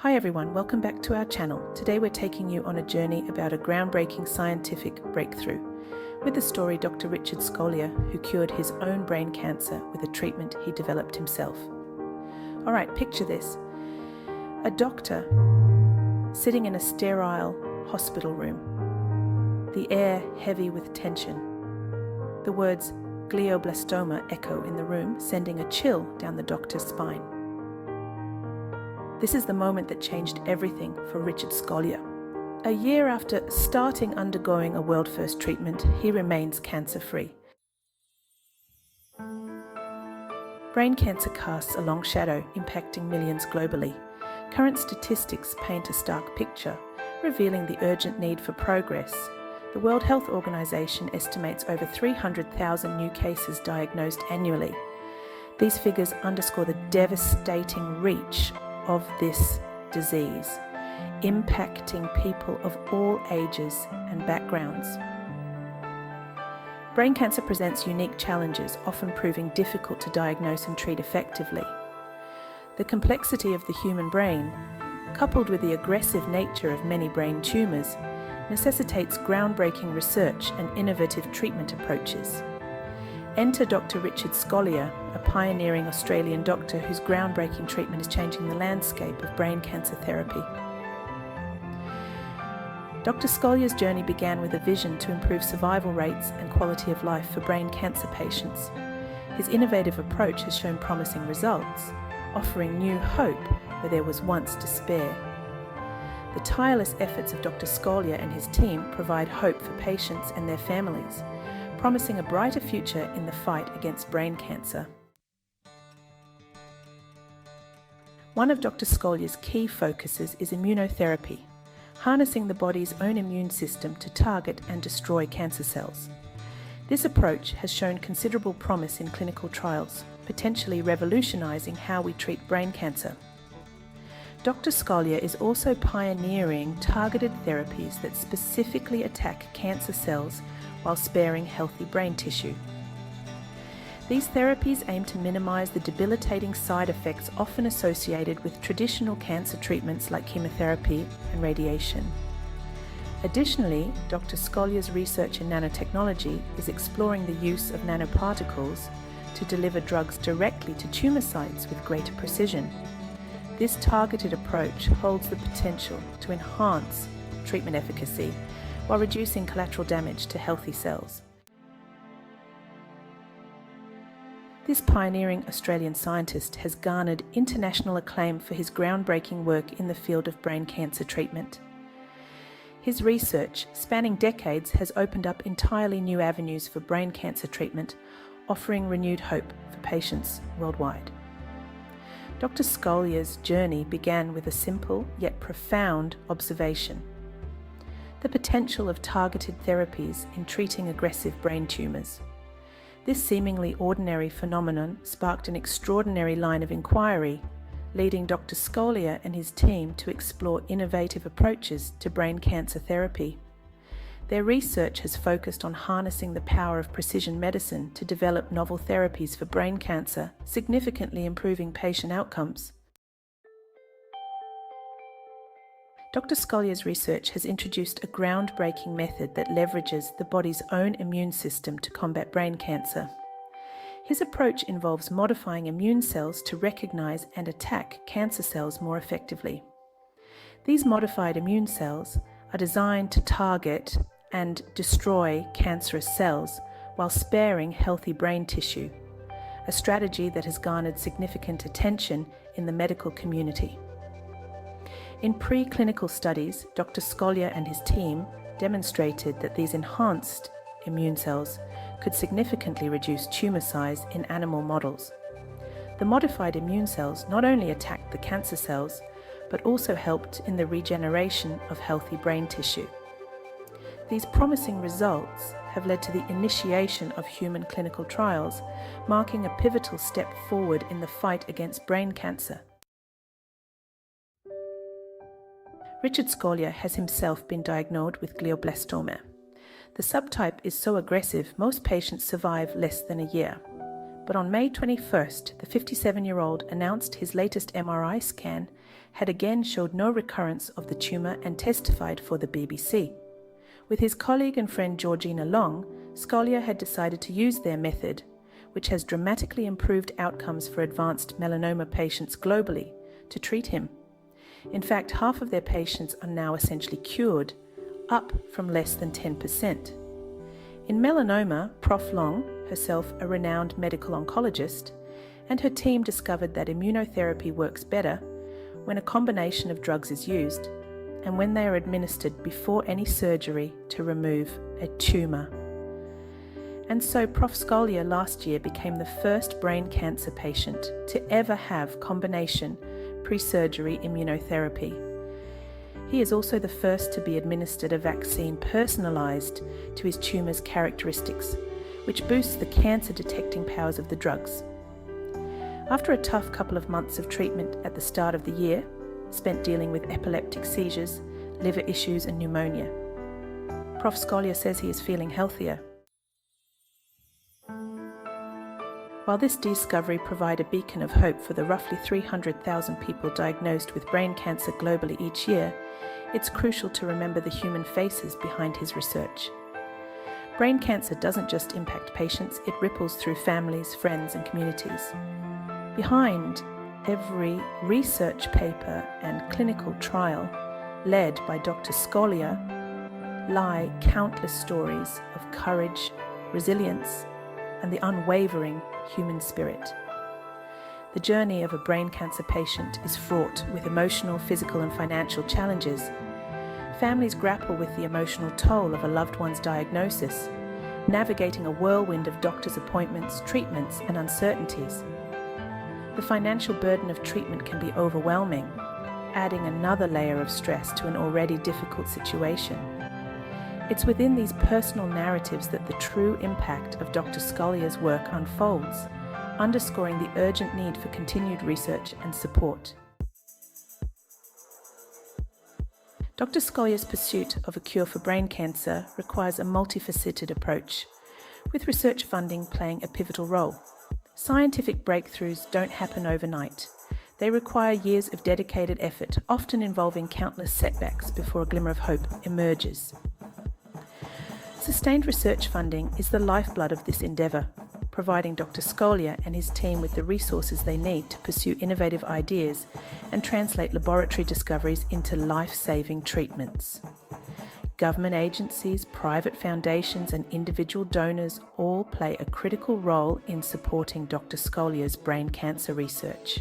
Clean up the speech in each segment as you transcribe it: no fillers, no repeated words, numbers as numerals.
Hi everyone, welcome back to our channel. Today we're taking you on a journey about a groundbreaking scientific breakthrough with the story Dr. Richard Scolyer, who cured his own brain cancer with a treatment he developed himself. Alright, picture this. A doctor sitting in a sterile hospital room, the air heavy with tension. The words glioblastoma echo in the room, sending a chill down the doctor's spine. This is the moment that changed everything for Richard Scolyer. A year after starting undergoing a world-first treatment, he remains cancer-free. Brain cancer casts a long shadow, impacting millions globally. Current statistics paint a stark picture, revealing the urgent need for progress. The World Health Organization estimates over 300,000 new cases diagnosed annually. These figures underscore the devastating reach of this disease, impacting people of all ages and backgrounds. Brain cancer presents unique challenges, often proving difficult to diagnose and treat effectively. The complexity of the human brain, coupled with the aggressive nature of many brain tumors, necessitates groundbreaking research and innovative treatment approaches. Enter Dr. Richard Scolyer, a pioneering Australian doctor whose groundbreaking treatment is changing the landscape of brain cancer therapy. Dr. Scolyer's journey began with a vision to improve survival rates and quality of life for brain cancer patients. His innovative approach has shown promising results, offering new hope where there was once despair. The tireless efforts of Dr. Scolyer and his team provide hope for patients and their families, promising a brighter future in the fight against brain cancer. One of Dr. Scolyer's key focuses is immunotherapy, harnessing the body's own immune system to target and destroy cancer cells. This approach has shown considerable promise in clinical trials, potentially revolutionizing how we treat brain cancer. Dr. Scolyer is also pioneering targeted therapies that specifically attack cancer cells while sparing healthy brain tissue. These therapies aim to minimize the debilitating side effects often associated with traditional cancer treatments like chemotherapy and radiation. Additionally, Dr. Scolyer's research in nanotechnology is exploring the use of nanoparticles to deliver drugs directly to tumor sites with greater precision. This targeted approach holds the potential to enhance treatment efficacy while reducing collateral damage to healthy cells. This pioneering Australian scientist has garnered international acclaim for his groundbreaking work in the field of brain cancer treatment. His research, spanning decades, has opened up entirely new avenues for brain cancer treatment, offering renewed hope for patients worldwide. Dr. Scolyer's journey began with a simple yet profound observation: the potential of targeted therapies in treating aggressive brain tumors. This seemingly ordinary phenomenon sparked an extraordinary line of inquiry, leading Dr. Scolyer and his team to explore innovative approaches to brain cancer therapy. Their research has focused on harnessing the power of precision medicine to develop novel therapies for brain cancer, significantly improving patient outcomes. Dr. Scolyer's research has introduced a groundbreaking method that leverages the body's own immune system to combat brain cancer. His approach involves modifying immune cells to recognize and attack cancer cells more effectively. These modified immune cells are designed to target and destroy cancerous cells while sparing healthy brain tissue, a strategy that has garnered significant attention in the medical community. In preclinical studies, Dr. Scolyer and his team demonstrated that these enhanced immune cells could significantly reduce tumor size in animal models. The modified immune cells not only attacked the cancer cells, but also helped in the regeneration of healthy brain tissue. These promising results have led to the initiation of human clinical trials, marking a pivotal step forward in the fight against brain cancer. Richard Scolyer has himself been diagnosed with glioblastoma. The subtype is so aggressive, most patients survive less than a year. But on May 21st, the 57-year-old announced his latest MRI scan had again showed no recurrence of the tumour and testified for the BBC. With his colleague and friend Georgina Long, Scolyer had decided to use their method, which has dramatically improved outcomes for advanced melanoma patients globally, to treat him. In fact, half of their patients are now essentially cured, up from less than 10%. In melanoma, Prof. Long, herself a renowned medical oncologist, and her team discovered that immunotherapy works better when a combination of drugs is used and when they are administered before any surgery to remove a tumour. And so Prof. Scolyer last year became the first brain cancer patient to ever have combination pre-surgery immunotherapy. He is also the first to be administered a vaccine personalised to his tumour's characteristics, which boosts the cancer-detecting powers of the drugs. After a tough couple of months of treatment at the start of the year, spent dealing with epileptic seizures, liver issues and pneumonia, Prof. Scolyer says he is feeling healthier. While this discovery provides a beacon of hope for the roughly 300,000 people diagnosed with brain cancer globally each year, it's crucial to remember the human faces behind his research. Brain cancer doesn't just impact patients, it ripples through families, friends and communities. Behind every research paper and clinical trial led by Dr. Scolyer lie countless stories of courage, resilience, and the unwavering human spirit. The journey of a brain cancer patient is fraught with emotional, physical, and financial challenges. Families grapple with the emotional toll of a loved one's diagnosis, navigating a whirlwind of doctor's appointments, treatments, and uncertainties. The financial burden of treatment can be overwhelming, adding another layer of stress to an already difficult situation. It's within these personal narratives that the true impact of Dr. Scolyer's work unfolds, underscoring the urgent need for continued research and support. Dr. Scolyer's pursuit of a cure for brain cancer requires a multifaceted approach, with research funding playing a pivotal role. Scientific breakthroughs don't happen overnight. They require years of dedicated effort, often involving countless setbacks before a glimmer of hope emerges. Sustained research funding is the lifeblood of this endeavour, providing Dr. Scolyer and his team with the resources they need to pursue innovative ideas and translate laboratory discoveries into life-saving treatments. Government agencies, private foundations and individual donors all play a critical role in supporting Dr. Scolyer's brain cancer research.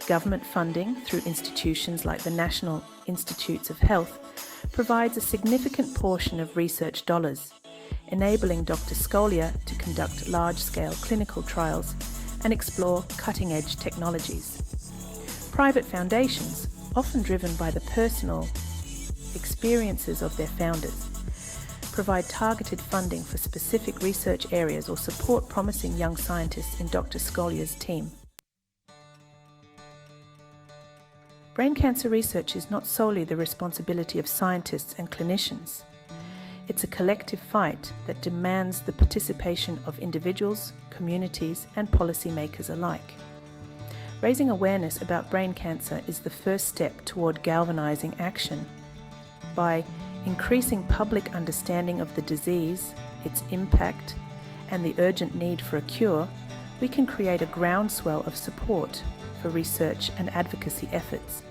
Government funding through institutions like the National Institutes of Health provides a significant portion of research dollars, enabling Dr. Scolyer to conduct large-scale clinical trials and explore cutting-edge technologies. Private foundations, often driven by the personal experiences of their founders, provide targeted funding for specific research areas or support promising young scientists in Dr. Scolyer's team. Brain cancer research is not solely the responsibility of scientists and clinicians. It's a collective fight that demands the participation of individuals, communities, and policymakers alike. Raising awareness about brain cancer is the first step toward galvanizing action. By increasing public understanding of the disease, its impact, and the urgent need for a cure, we can create a groundswell of support for research and advocacy efforts.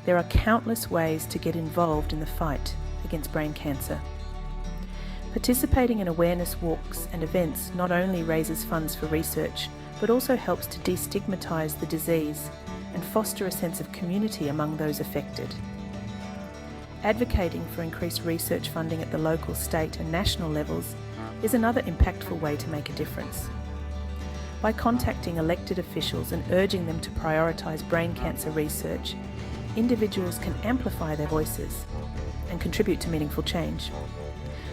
There are countless ways to get involved in the fight against brain cancer. Participating in awareness walks and events not only raises funds for research, but also helps to destigmatize the disease and foster a sense of community among those affected. Advocating for increased research funding at the local, state and national levels is another impactful way to make a difference. By contacting elected officials and urging them to prioritise brain cancer research, individuals can amplify their voices and contribute to meaningful change.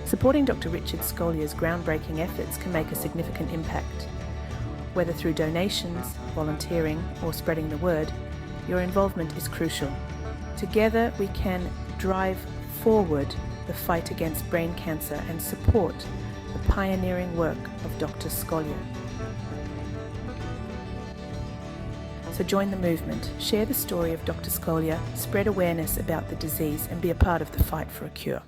Supporting Dr. Richard Scolyer's groundbreaking efforts can make a significant impact. Whether through donations, volunteering, or spreading the word, your involvement is crucial. Together we can drive forward the fight against brain cancer and support the pioneering work of Dr. Scolyer. So join the movement, share the story of Dr. Scolyer, spread awareness about the disease, and be a part of the fight for a cure.